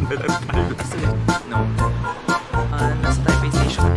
maganda lang tayo. No. Nasa Taipei Station.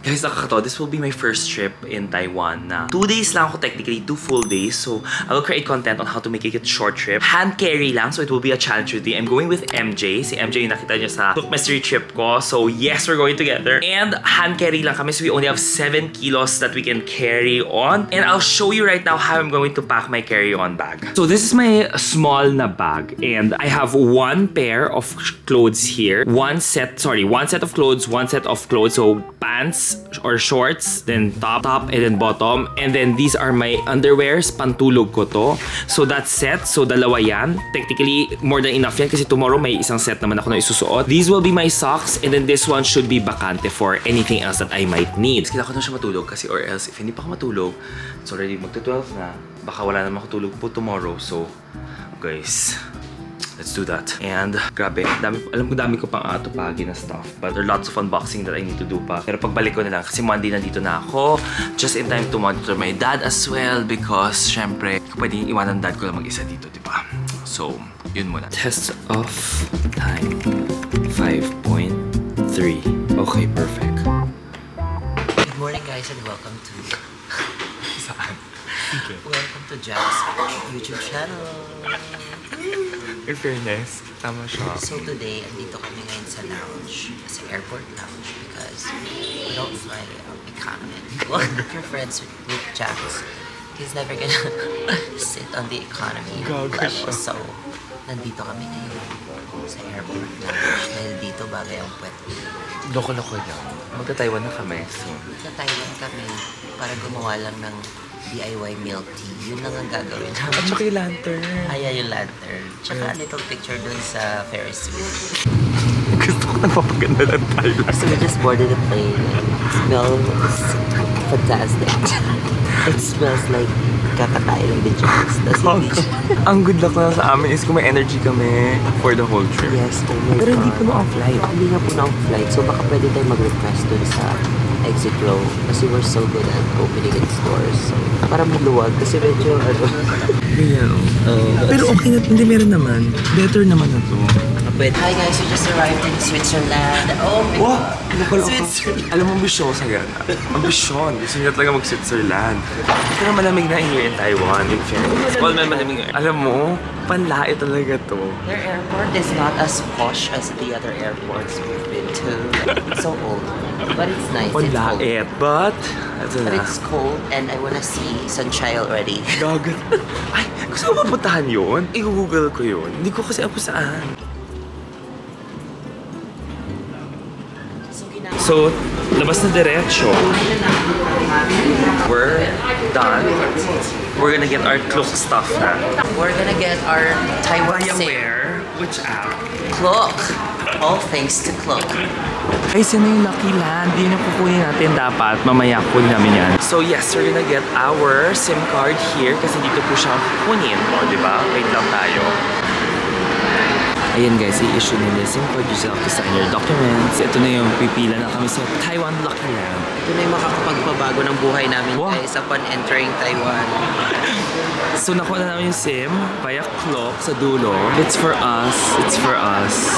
Guys, nakakatawa. This will be my first trip in Taiwan na 2 days lang ako technically, 2 full days. So, I will create content on how to make it a short trip. Hand carry lang, so it will be a challenge with me. I'm going with MJ. Si MJ yung nakita niya sa Look Mystery trip ko. So, yes, we're going together. And hand carry lang kami, so we only have 7 kilos that we can carry on. And I'll show you right now how I'm going to pack my carry-on bag. So, this is my small na bag. And I have 1 pair of clothes here. One set of clothes, 1 set of clothes. So, pants or shorts, then top, and then bottom. And then these are my underwears, pantulog ko to. So that's set. So dalawa yan. Technically, more than enough yan kasi tomorrow may isang set naman ako na isusuot. These will be my socks, and then this one should be bakante for anything else that I might need. Kailangan ko na siya matulog kasi or else if hindi pa ako matulog, it's already magta-12 na. Baka wala naman ako tulog po tomorrow. So, guys, let's do that. And grabe, alam ko dami ko pang atupagi na stuff. But there are lots of unboxing that I need to do pa. Pero pagbalik ko na lang kasi Monday nandito na ako. Just in time to monitor my dad as well because syempre, pwedeng iwanan dad ko lang mag-isa dito, di ba? So, yun muna. Test of time 5.3. Okay, perfect. Good morning guys and welcome to Saan? Okay. Welcome to Jack's YouTube channel. In fairness, tama siya. So today, andito kami ngayon sa lounge, sa airport lounge because we don't fly economy. Well, if you're friends with Jack's, he's never gonna sit on the economy level. So, nandito kami ngayon sa airport lounge dahil dito bagay ang puwet. Loko-loko yan. Magta-Taiwan na kami. So. Magta-Taiwan kami para gumawa lang ng DIY milk tea. Yun lang ang gagawin namin. At saka yung lantern. Ayan yung lantern. Tsaka a little picture dun sa Ferris wheel. Gusto ko napapaganda lang tayo. So we just boarded the plane. It smells fantastic. It smells like kakakain ng beaches. Ang good luck na sa amin is kung may energy kami for the whole trip. Yes, oh my Pero God. hindi po na ang flight. Hindi nga po na ang flight. So baka pwede tayo mag-request dun sa exit row. Kasi we're so good at opening in stores. So, para maluwag. Kasi medyo Ganyan. Pero okay na. Hindi, meron naman. Better naman na to. Hi guys, we just arrived in Switzerland. Oh my God. Switzerland. Alam mo, ambisyon sa gana. Ambisyon. Gusto niya talaga mag-Switzerland. Pero malamig na here in Taiwan. In fairness. Well, malamig na. Alam mo, panlait talaga to. Their airport is not as posh as the other airports we've been to. It's so old. But it's nice. Panlait. But it's cold and I wanna see sunshine already. Gagat. Ay, gusto mo mapuntahan yun? I-google ko yun. Hindi ko kasi ako saan. So, labas na diretso. We're done. We're gonna get our Klook stuff na. We're gonna get our Taiwan SIM. Where? Which app? Klook. All thanks to Klook. Guys, yan na yung Lucky Land. Yun yung kukunin natin dapat. Mamaya kukunin namin yan. So yes, we're gonna get our SIM card here kasi dito po siya kukunin. O, diba? Wait lang tayo. Ayan guys, i-issue nila SIM card. You have to sign your documents. Ito na yung pipila na kami sa Taiwan Lucky Land. Ito na yung makakapagpabago ng buhay namin guys upon entering Taiwan. So nakuha na namin yung SIM via Klook sa dulo. It's for us. It's for us.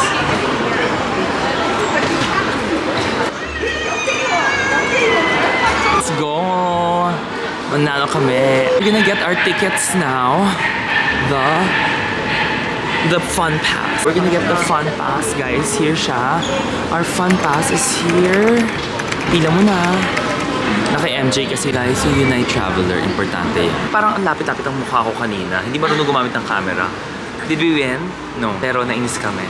Let's go! Manalo kami. We're gonna get our tickets now. The Fun Pass. We're gonna get the Fun Pass, guys. Here siya. Our Fun Pass is here. Pila mo na. Naka-MJ kasi guys, yung Unite Traveler, importante. Parang ang lapit-lapit ang mukha ko kanina. Hindi marunong gumamit ng camera. Did we win? No. Pero nainis kami.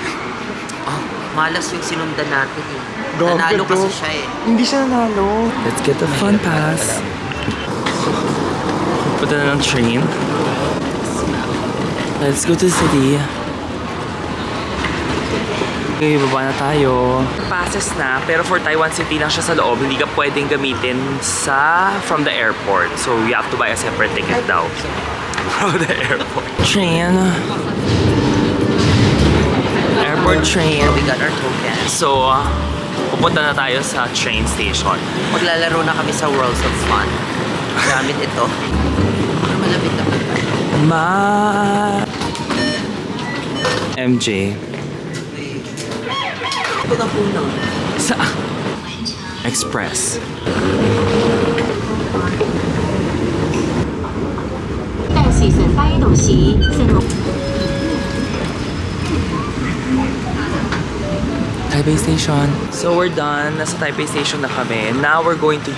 Oh, malas yung sinundan natin eh. Nanalo kasi siya eh. Hindi siya nanalo. Let's get the Fun Pass. Punta na ng train. Let's go to the city. Okay, baba na tayo. Passes na, pero for Taiwan City lang siya sa loob. Hindi ka pwedeng gamitin from the airport. So, you have to buy a separate ticket daw. From the airport. Train. Airport train. We got our token. So, pupunta na tayo sa train station. Maglalaro na kami sa Worlds of Fun. Gamit ito. Malapit na ba? MJ. Ito na puno. Sa Express. 但是成低度市成目 Taipei Station. So we're done. Nasa Taipei Station na kami. Now we're going to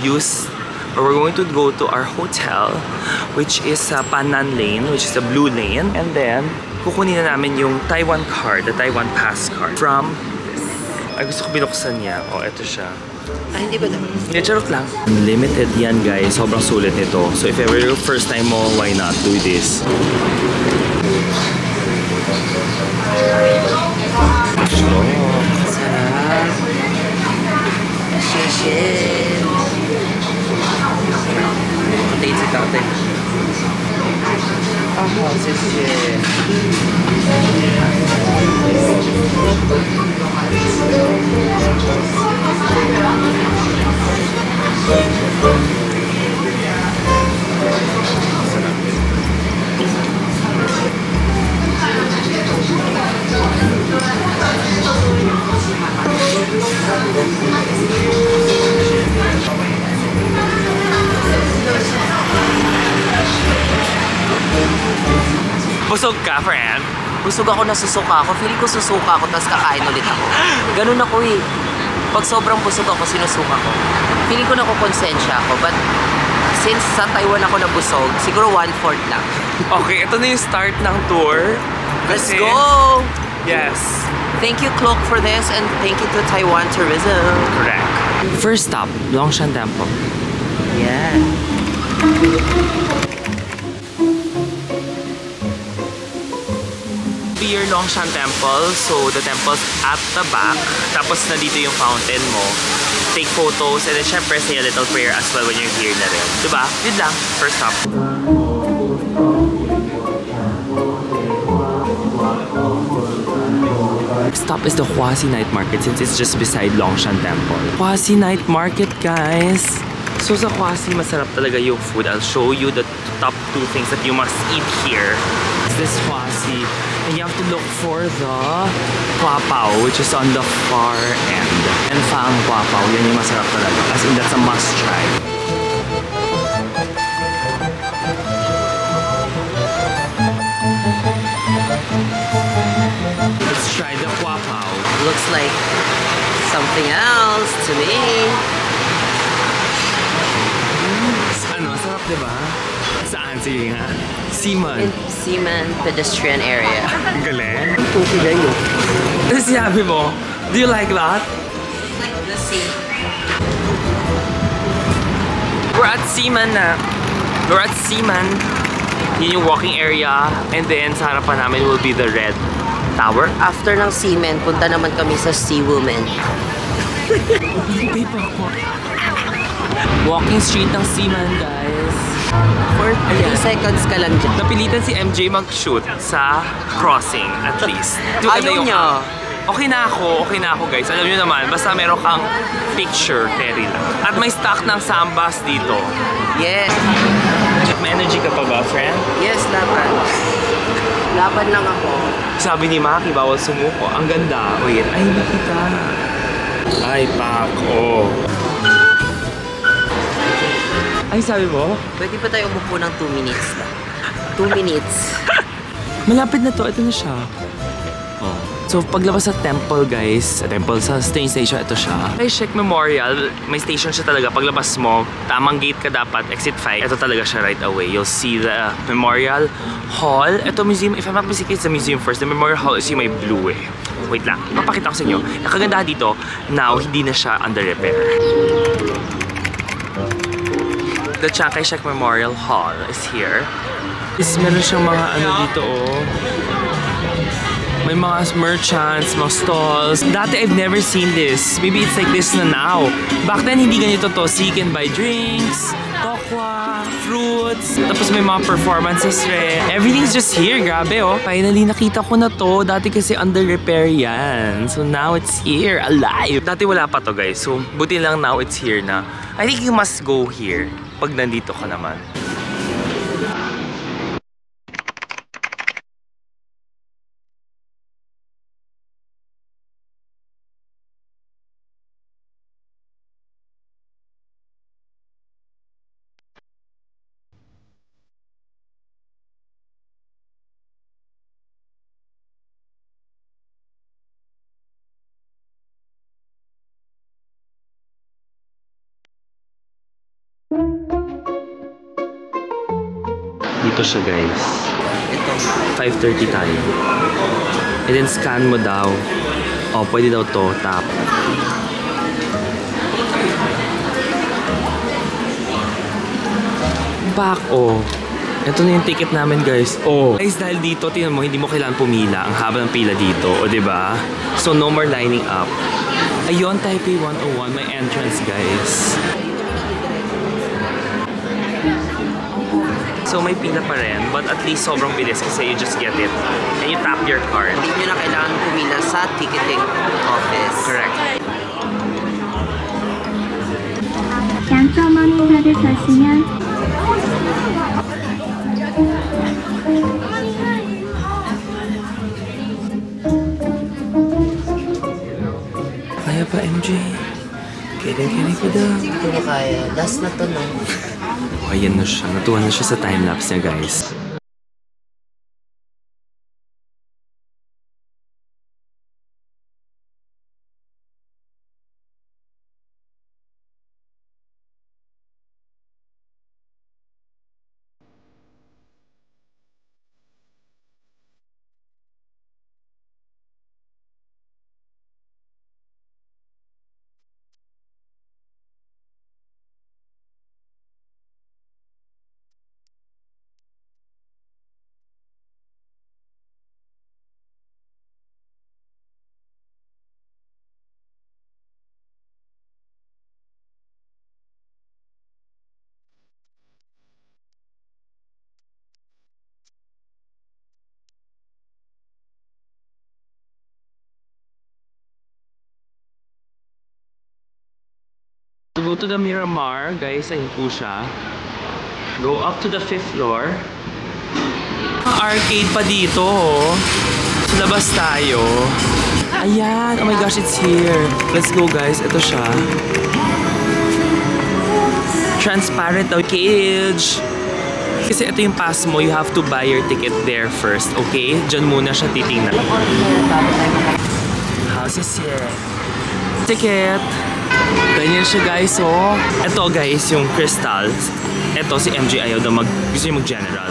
go to our hotel, which is Pannan Lane, which is the blue lane. And then, kukunin na namin yung Taiwan card, the Taiwan pass card from this. Ay, gusto ko binuksan niya. Oh, eto siya. Ay, hindi ba naman? Hindi, charot lang. Unlimited yan, guys. Sobrang sulit nito. So if ever yung first time mo, why not do this? Sarap. Shit. Matay si tatay. Ah, shit. Busog ka, friend? Busog ako, nasusuka ako. Feeling ko susuka ako, tapos kakain ulit ako. Ganun ako eh. Pag sobrang busog ako, sinusuka ko. Feeling ko nakukonsensya ako. But since sa Taiwan ako nabusog, siguro 1/4 lang. Okay, ito na yung start ng tour. Let's Kasi- go! Yes. Thank you, Cloak, for this, and thank you to Taiwan Tourism. Correct. First stop, Longshan Temple. Yeah. Your Longshan Temple. So, the temple's at the back. Tapos, nandito yung fountain mo. Take photos and then, syempre, say a little prayer as well when you're here na rin. Diba? Yun lang. First stop. Next stop is the Huasi Night Market since it's just beside Longshan Temple. Huasi Night Market, guys! So sa Huasi, masarap talaga yung food. I'll show you the top 2 things that you must eat here. It's this Huasi. And you have to look for the Hua Pao, which is on the far end. And Fang Hua Pao, yan yung masarap talaga. As in, that's a must try. Let's try the Hua Pao. Looks like something else to me. Ano, sarap diba? Saan? Sige nga. Seaman. In Seaman pedestrian area. Ang galing. Puti na yun. Ano sinabi mo? Do you like that? Like the sea. We're at Seaman na. We're at Seaman. Yun yung walking area. And then sa harapan namin will be the Red Tower. After ng Seaman, punta naman kami sa Sea Woman. Walking street ng Seaman, guys. For 3 seconds ka lang dyan. Napilitan si MJ mag-shoot sa crossing, at least. Ayaw niya. Okay na ako guys. Alam niyo naman, basta meron kang picture, carry lang. At may stock ng sambas dito. Yes. May energy ka pa ba, friend? Yes, laban. Laban lang ako. Sabi ni Maki, bawal sumuko. Ang ganda. Wait, ay nakita. Ay, Paco. Ay, sabi mo? Pwede pa tayo umupo ng 2 minutes lang. 2 minutes. Malapit na to. Ito na siya. Oh. So, paglabas sa temple, guys, sa train station, ito siya. Kay Sheikh Memorial, may station siya talaga. Paglabas mo, tamang gate ka dapat, exit 5. Ito talaga siya right away. You'll see the Memorial Hall. Ito museum, if I'm not mistaken, it's the museum first. The Memorial Hall is yung may blue eh. Wait lang, papakita ko sa inyo. Ang kagandahan dito, now, hindi na siya under repair. The Chiang Kai-shek Memorial Hall is here. Meron siyang mga ano dito, oh. May mga merchants, mga stalls. Dati, I've never seen this. Maybe it's like this na now. Back then, hindi ganito to. So you can buy drinks, tokwa, fruits, tapos may mga performances rin. Everything's just here, grabe oh. Finally, nakita ko na to. Dati kasi under repair yan. So now it's here, alive. Dati wala pa to guys. So buti lang now it's here na. I think you must go here pag nandito ka naman. Dito siya guys. Ito. 5:30 tayo. And then scan mo daw. Oh, pwede daw to. Tap. Back, oh. Ito na yung ticket namin guys. Oh. Guys, dahil dito, tingnan mo, hindi mo kailangan pumila. Ang haba ng pila dito. O, diba? So, no more lining up. Ayun, Taipei 101. May entrance guys. So may pila pa rin, but at least sobrang bilis kasi you just get it. And you tap your card. Hindi nyo na kailangan pumila sa ticketing office. Correct. Cancel money registration. Kaya pa MJ? Kaya pa daw. Hindi ko kaya. Last na to no. Oh, ayan na siya. Natuwa na siya sa time-lapse niya, guys. To go to the Miramar, guys, ayun po siya. Go up to the 5th floor. Arcade pa dito, oh. Sa labas tayo. Ayan, oh my gosh, it's here. Let's go, guys. Ito siya. Transparent daw cage. Kasi ito yung pass mo, you have to buy your ticket there first, okay? Diyan muna siya titingnan. How's this here? Ticket. Ganyan siya guys, oh. Ito guys, yung crystals. Ito si MJ ayaw daw gusto niya mag-general.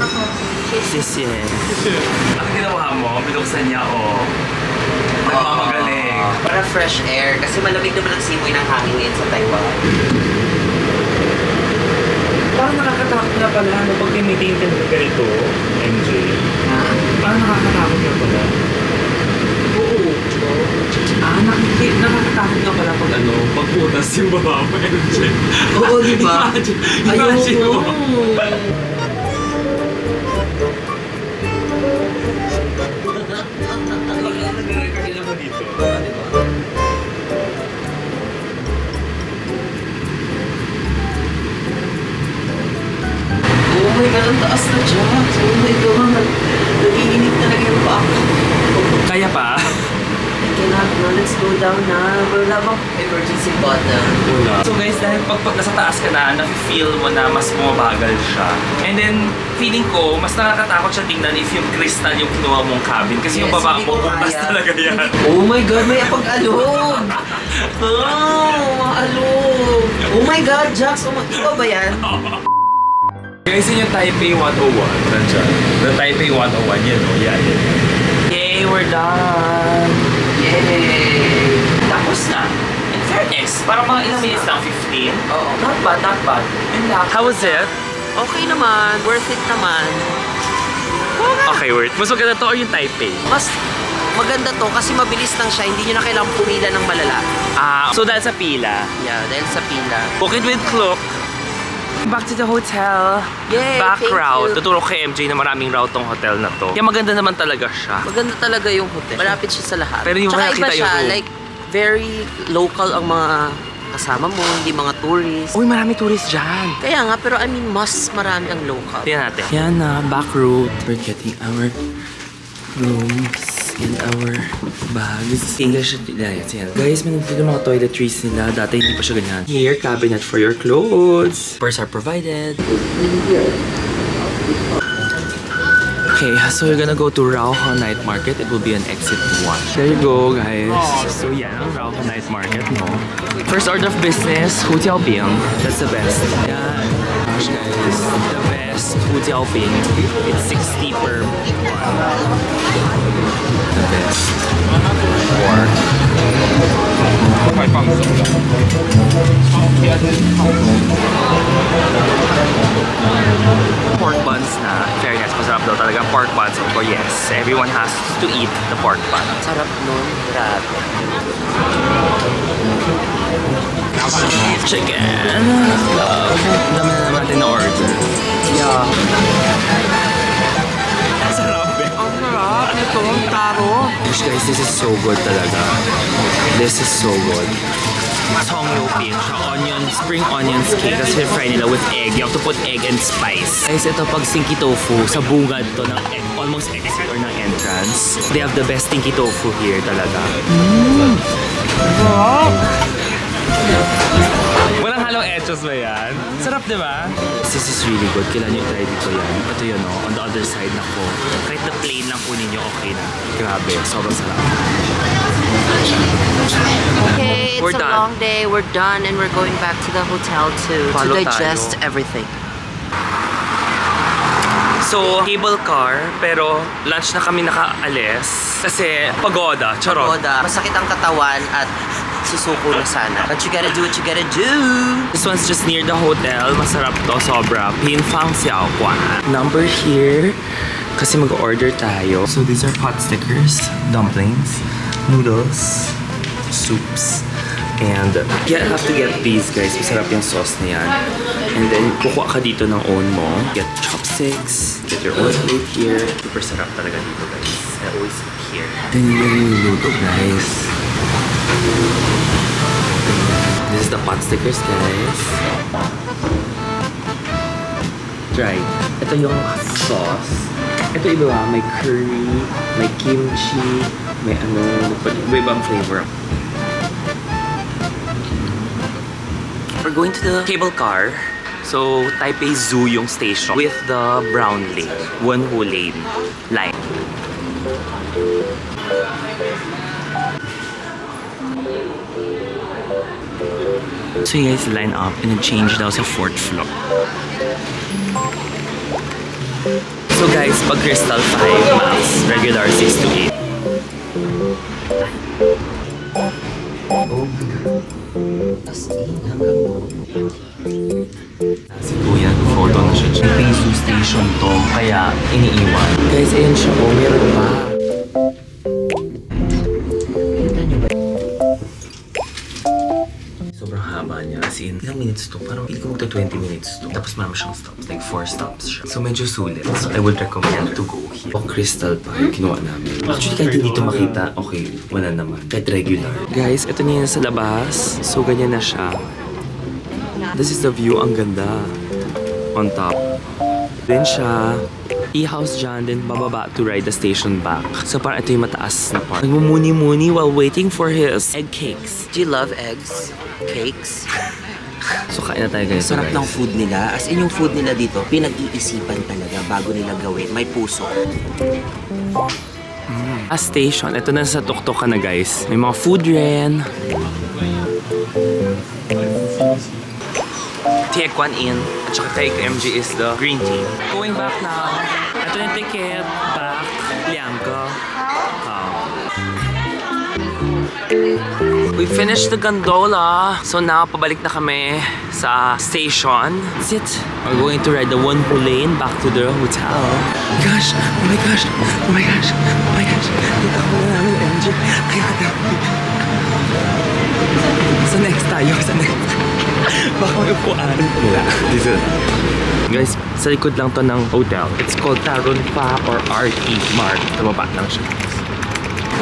Sis, yeah. Ang ginawa mo, binuksan niya, oh. Nagmamagaling. Para fresh air. Kasi malamig naman ang simoy ng hangin ngayon sa Taiwan. Parang nakakatakot nga pala, ano, pag may-meeting ka ganito, MJ. Parang nakakatakot nga pala. Oo. Nakakatakot nga pala pag ano, pagputas yung baba mo, MJ. Oo, di ba? Imagine mo. Oh my God, ang taas na dyan. Oh my God. Nag-iinit talaga yung pa ako. Kaya pa? I cannot na. Let's go down na. Wala bang emergency button? Wala. So guys, dahil pag nasa taas ka na, nafe-feel mo na mas bumabagal siya. And then, feeling ko, mas nakakatakot siya tingnan if yung crystal yung kinuha mong cabin. Kasi yung baba mo, bukas talaga yan. Oh my God, may apag-alog! Oh, maalog! Oh my God, Jax! Ikaw ba yan? Guys, yun yung Taipei 101. Nandiyan. The Taipei 101, yan o. Yan. Yay, we're done! Yay! Tapos na. In fairness, parang mga ilang minutes lang, 15. Oo. Not bad, not bad. How was it? Okay naman. Worth it naman. Okay, worth. Mas maganda to or yung Taipei? Mas maganda to kasi mabilis lang siya. Hindi nyo na kailangang pumila ng malala. So dahil sa pila. Yeah, dahil sa pila. Book it with clock. Back to the hotel. Yay, Back thank route. you. Tuturo kay MJ na maraming route tong hotel na to. Kaya maganda naman talaga siya. Maganda talaga yung hotel. Malapit siya sa lahat. Pero yung Tsaka makikita iba siya, yung room. like, very local ang mga kasama mo, hindi mga tourists. Uy, marami tourist dyan. Kaya nga, pero I mean, mas marami ang local. Tingnan natin. Yan na, back route. We're getting our rooms and our bags. English at yan. Guys, may nandito yung mga toiletries nila. Dati hindi pa siya ganyan. Here, cabinet for your clothes. Purse are provided. Okay, so we're gonna go to Rauho Night Market. It will be on exit 1. There you go, guys. So yeah, ang Rauho Night Market, no? First order of business, Hu Jiao Bing. That's the best. Yeah. Gosh, guys, the best Hu Jiao Bing. It's 60 per one. The best. Pork. Pork buns na. Fairness, masarap daw talaga ang pork buns. Of course, yes. Everyone has to eat the pork bun. Sarap nun, grabe. Chicken. Dami na naman natin na order. Yeah. Sarap eh. Ang sarap. Ito, ang taro. Gosh guys, this is so good talaga. This is so good. Songyoping, onion, spring onions cake. Tapos fry nila with egg. You have to put egg and spice. Guys, ito pag stinky tofu, sa bungad to ng egg, almost exit or ng entrance. They have the best stinky tofu here talaga. Walang halong echos ba yan? Sarap, di ba? This is really good. Kailan nyo try dito yan. Ito yun, no? On the other side na po. Kahit na plain lang po ninyo, okay na. Grabe, sobrang sarap. Okay, it's We're a done. long day. We're done and we're going back to the hotel to Follow digest tayo. everything. So, cable car, pero lunch na kami nakaalis. Kasi pagoda, charot. Oda, masakit ang katawan at susuko na sana. But you gotta do what you gotta do. This one's just near the hotel. Masarap to, sobra. Pinfang Xiaoguan. Number here, kasi mag-order tayo. So these are pot stickers, dumplings, noodles, soups, and you have to get these, guys. Masarap yung sauce na yan. And then, kukuha ka dito ng own mo. Get chopsticks, get your own plate here. Super sarap talaga dito, guys. I always eat here. Ganyan yung niluluto, guys. This is the pot stickers, guys. Try. Ito yung sauce. Ito iba, may curry, may kimchi, may ano, iba-ibang flavor. We're going to the cable car. So, Taipei Zoo yung station with the brown lane, Wenhu lane line. So you guys line up and then change daw sa 4th floor. So guys, pag Crystal 5 max, regular 6 to 8. As in, hanggang Si Kuya, photo na siya. Taipei Zoo Station to, kaya iniiwan. Guys, ayun siya. Oh, meron pa. Sobrang haba niya. As in, ilang minutes to? Parang hindi ko magta 20 minutes to. Tapos marami siyang stops. Like 4 stops siya. So medyo sulit. So I would recommend to go here. O Crystal Park, kinuha namin. Actually, kahit hindi dito makita, okay, wala naman. Kahit regular. Guys, ito niya sa labas. So ganyan na siya. This is the view. Ang ganda. On top. Then siya. E-house dyan, then bababa to ride the station back. So parang ito yung mataas na part. Nagmumuni-muni while waiting for his egg cakes. Do you love eggs? Cakes? So kain na tayo guys. Sarap ng food nila. As in yung food nila dito, pinag-iisipan talaga bago nila gawin. May puso. A station. Ito na sa tuktok ka na guys. May mga food rin. Tie Kwan In at saka kay MG is the green tea. Going back now. Ito yung ticket. Back. Liangko. We finished the gondola. So now, pabalik na kami sa station. That's it. We're going to ride the Wenhu lane back to the hotel. Gosh! Oh my gosh! Oh my gosh! Oh my gosh! Dito ko na namin MG. Kaya dami. Sa next tayo. Sa next. Baka may upuan. Wala. Dito na. Guys, sa likod lang to ng hotel. It's called Taron Pa or RT Mart. Tumaba lang siya.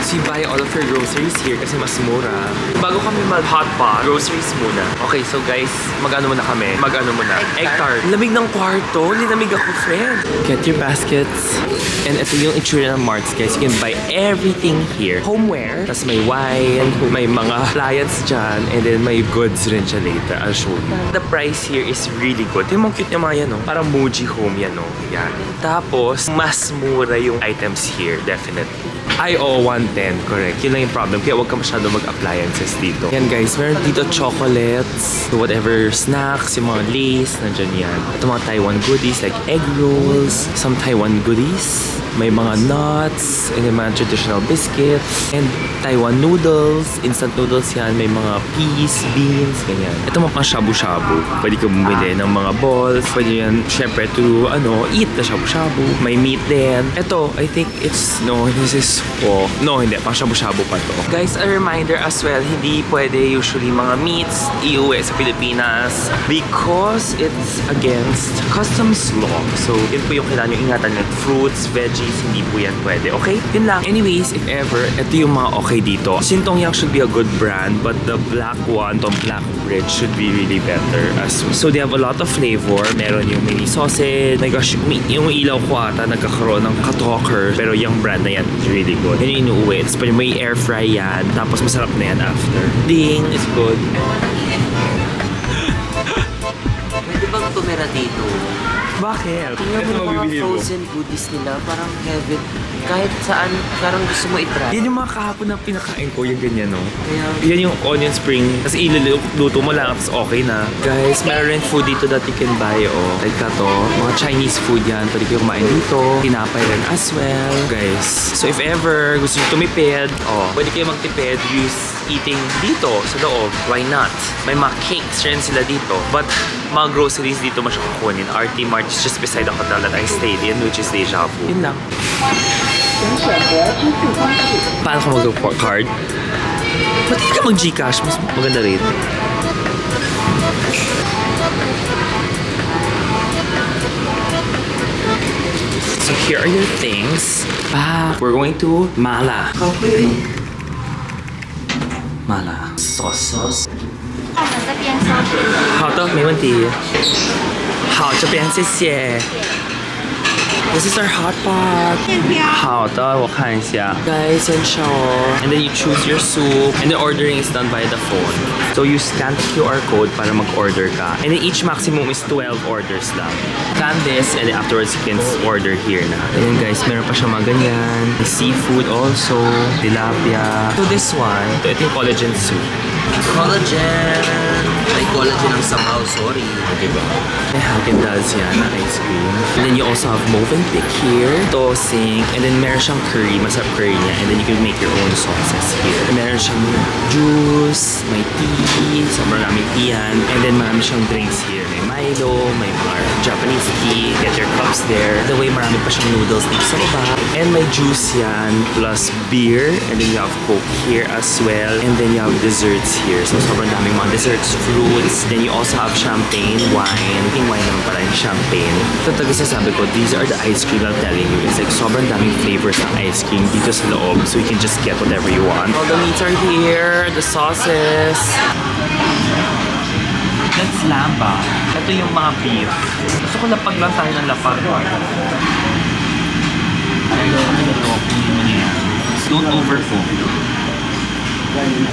So you buy all of your groceries here kasi mas mura. Bago kami mag-hotpot, groceries muna. Okay, so guys, mag-ano muna kami? Mag-ano muna? Egg tart. Lamig ng kwarto. Linamig ako, friend. Get your baskets. And ito yung itsura ng marts, guys. You can buy everything here. Homeware. Tapos may wine. May mga appliance dyan. And then may goods rin siya later. I'll show you. The price here is really good. Yung mga cute yung mga yan, no? Parang Muji home yan, no? Yan. Tapos, mas mura yung items here. Definitely. Ay, oo, 110. Correct. Yun lang yung problem. Kaya huwag ka masyado mag-appliances dito. Yan, guys. Meron dito chocolates, whatever snacks, yung mga lace, nandyan yan. Ito mga Taiwan goodies like egg rolls, some Taiwan goodies. May mga nuts, and then mga traditional biscuits, and Taiwan noodles, instant noodles yan. May mga peas, beans, ganyan. Ito mga pang shabu-shabu. Pwede ka bumili ng mga balls. Pwede yan, syempre, to, eat the shabu-shabu. May meat din. Ito, I think it's, this is, no, hindi. Pang shabu-shabu pa to. Guys, a reminder as well, hindi pwede usually mga meats iuwi sa Pilipinas because it's against customs law. So, yun po yung kailangan yung ingatan like fruits, veggies, hindi po yan pwede. Okay? Yun lang. Anyways, if ever, ito yung mga okay dito. Sintong Yang should be a good brand, but the black one, the black bridge should be really better as well. So they have a lot of flavor. Meron yung mini sausage. My gosh, yung ilaw ko ata nagkakaroon ng katalker. Pero yung brand na yan is really good. Yan yung inuwi. Tapos may air fry yan. Tapos masarap na yan after. Ding! It's good. Pwede bang tumira dito? Bakit? Tingnan mo yung mga frozen goodies nila, parang heaven. Kahit saan, parang gusto mo i-try. Yan yung mga kahapon na pinakain ko, yung ganyan, no? Kaya, yan yung onion spring. Kasi iluluto mo lang, tapos okay na. Guys, meron rin food dito that you can buy, Like to, mga Chinese food yan. Pwede kayo kumain dito. Tinapay rin as well. Guys, so if ever gusto nyo tumipid, pwede kayo magtipid, use eating dito sa loob. Why not? May mga cakes rin sila dito. But, mga groceries dito mo siya kukunin. RT Mart is just beside the hotel that I stayed in, which is Deja Vu. Yun lang. Paano ka mag-report card? Ba't ka mag-Gcash? Mas maganda rin. So here are your things. We're going to Mala. Mala. Sauce. 这边烧饼。好的，没问题。好，这边谢谢。This is our hot pot. 好的，我看一下。Guys, and shower. And then you choose your soup. And the ordering is done by the phone. So you scan the QR code para mag-order ka. And then each maximum is 12 orders lang. Scan this and then afterwards you can order here na. And then guys, meron pa siya mga ganyan. May seafood also. Tilapia. So this one, ito yung collagen soup. collagen. May collagen ang sabaw, sorry. Diba? May Haagen-Dazs yan na ice cream. And then you also have Movenpick here. Tosing. And then meron siyang curry. Masarap curry niya. And then you can make your own sauces here. And meron siyang juice, may tea. Sobrang daming tea yan. And then marami siyang drinks here. May Milo, may mga Japanese tea. Get your cups there. The way marami pa siyang noodles dito sa baba. And may juice yan. Plus beer. And then you have Coke here as well. And then you have desserts here. So sobrang daming mga desserts, fruits. Then you also have champagne, wine. Yung wine naman pala yung champagne. Ito talaga sasabi ko, these are the ice cream I'm telling you. It's like sobrang daming flavors ng ice cream dito sa loob. So you can just get whatever you want. All the meats are here. The sauces. That's lamba. Ito yung mga beef. Gusto ko lapag lang tayo ng lapag. Don't overcook.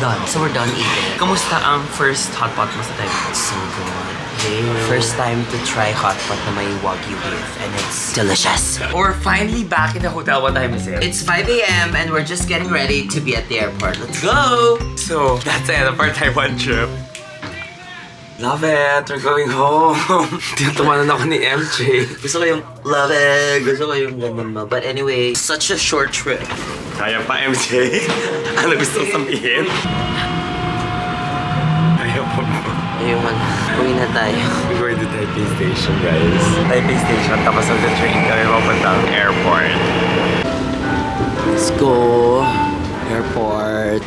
Done. So we're done eating. Kamusta ang first hot pot mo sa Taiwan? So good. First time to try hot pot na may Wagyu beef and it's delicious. We're finally back in the hotel. What time is it? It's 5 a.m. and we're just getting ready to be at the airport. Let's go! So, that's the end of our Taiwan trip. Love it! We're going home! Tumanan ako ni MJ. Gusto ko yung love it. Gusto ko yung ganun mo. But anyway, such a short trip. Kaya pa, MJ? Ano gusto kong sabihin? Kaya pa mo. Ayun, uwi na tayo. We're going to Taipei Station, guys. Taipei Station, tapos nag-train kami papuntang airport. Let's go. Airport.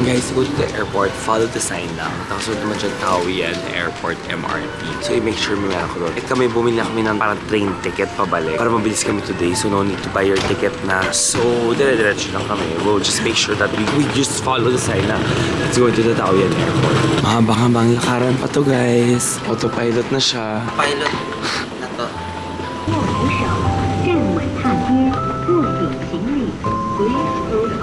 Guys, to go to the airport, follow the sign lang. Tapos naman dyan Taoyuan Airport MRT. So, i-make sure may meron ko doon. At kami, bumili kami ng parang train ticket pabalik. Para mabilis kami today. So, no need to buy your ticket na. So, dire-diretso lang kami. We'll just make sure that we just follow the sign na. Let's go to the Taoyuan Airport. Mahabang-habang lakaran pa to, guys. Autopilot na siya. Pilot na to. 握扶手，站稳踏阶，握紧行李，随时而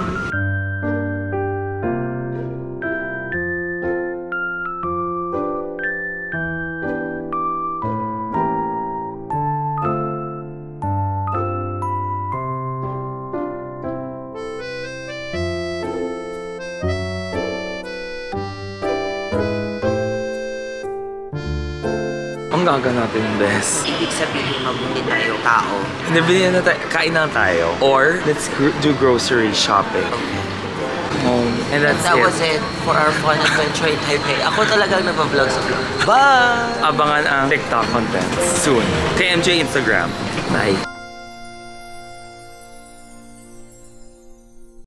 Ang gaga natin, Bes. Ibig sabihin, mabili tayo tao. Nabili na tayo, kain na tayo. Or, let's do grocery shopping. Okay. And that's That was it for our fun adventure in Taipei. Ako talagang nagpa-vlog sa vlog. Bye! Abangan ang TikTok content soon. TMJ Instagram. Bye!